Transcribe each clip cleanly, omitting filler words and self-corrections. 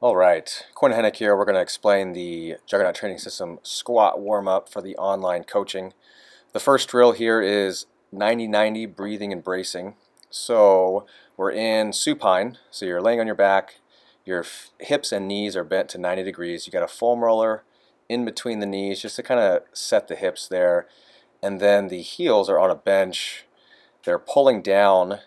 All right, Quinn Hennick here. We're going to explain the Juggernaut Training System squat warm-up for the online coaching. The first drill here is 90-90 breathing and bracing. So we're in supine, so you're laying on your back, your hips and knees are bent to 90 degrees. You got a foam roller in between the knees just to kind of set the hips there. And then the heels are on a bench. They're pulling down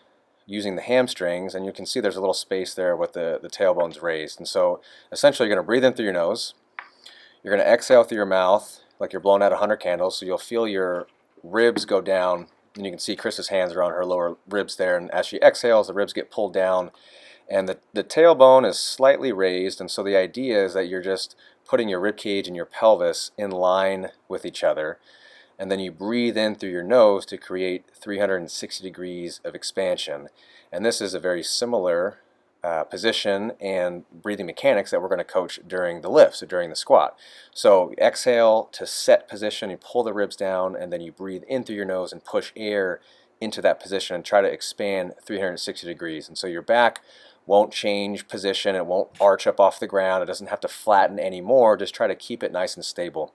using the hamstrings, and you can see there's a little space there with the tailbones raised. And so essentially you're going to breathe in through your nose. You're going to exhale through your mouth like you're blowing out 100 candles, so you'll feel your ribs go down, and you can see Chris's hands are on her lower ribs there, and as she exhales, the ribs get pulled down, and the tailbone is slightly raised, and so the idea is that you're just putting your rib cage and your pelvis in line with each other, and then you breathe in through your nose to create 360 degrees of expansion. And this is a very similar position and breathing mechanics that we're going to coach during the lift, so during the squat. So exhale to set position, you pull the ribs down, and then you breathe in through your nose and push air into that position and try to expand 360 degrees. And so your back won't change position, it won't arch up off the ground, it doesn't have to flatten anymore, just try to keep it nice and stable.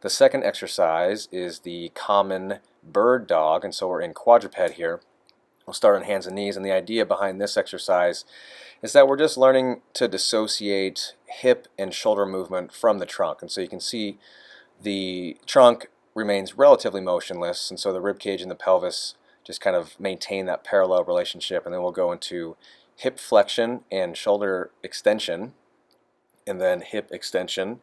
The second exercise is the common bird dog, and so we're in quadruped here. We'll start on hands and knees, and the idea behind this exercise is that we're just learning to dissociate hip and shoulder movement from the trunk. And so you can see the trunk remains relatively motionless, and so the rib cage and the pelvis just kind of maintain that parallel relationship. And then we'll go into hip flexion and shoulder extension, and then hip extension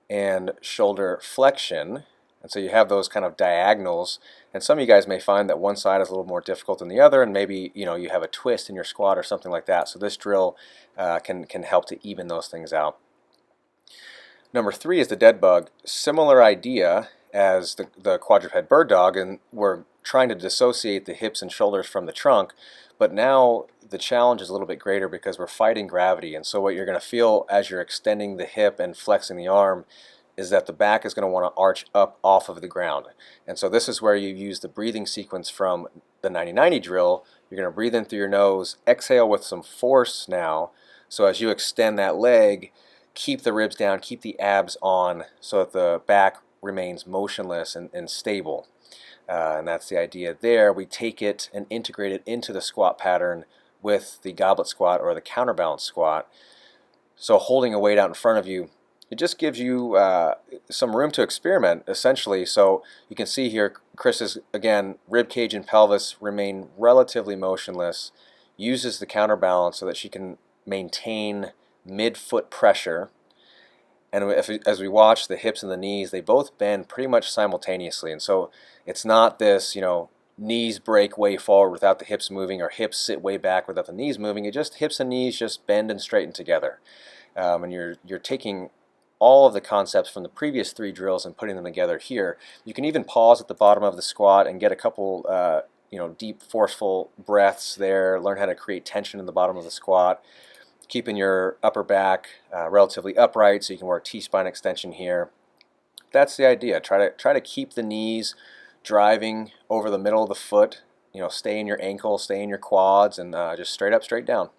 and shoulder flexion. And so you have those kind of diagonals, and some of you guys may find that one side is a little more difficult than the other, and maybe you have a twist in your squat or something like that. So this drill can help to even those things out. Number 3 is the dead bug. Similar idea as the quadruped bird dog, and we're trying to dissociate the hips and shoulders from the trunk, but now the challenge is a little bit greater because we're fighting gravity. And so what you're going to feel as you're extending the hip and flexing the arm is that the back is going to want to arch up off of the ground. And so this is where you use the breathing sequence from the 90-90 drill. You're going to breathe in through your nose, exhale with some force now. So as you extend that leg, keep the ribs down, keep the abs on so that the back remains motionless and stable. And that's the idea there. We take it and integrate it into the squat pattern with the goblet squat or the counterbalance squat. So holding a weight out in front of you, it just gives you some room to experiment, essentially. So you can see here, Chris's, again, rib cage and pelvis remain relatively motionless, uses the counterbalance so that she can maintain mid-foot pressure. And as we watch the hips and the knees, they both bend pretty much simultaneously. And so it's not this, knees break way forward without the hips moving, or hips sit way back without the knees moving. It just, hips and knees just bend and straighten together. And you're taking all of the concepts from the previous 3 drills and putting them together here. You can even pause at the bottom of the squat and get a couple deep, forceful breaths there, learn how to create tension in the bottom of the squat, keeping your upper back relatively upright so you can work T-spine extension here. That's the idea. Try to keep the knees driving over the middle of the foot. Stay in your ankle, stay in your quads, and just straight up, straight down.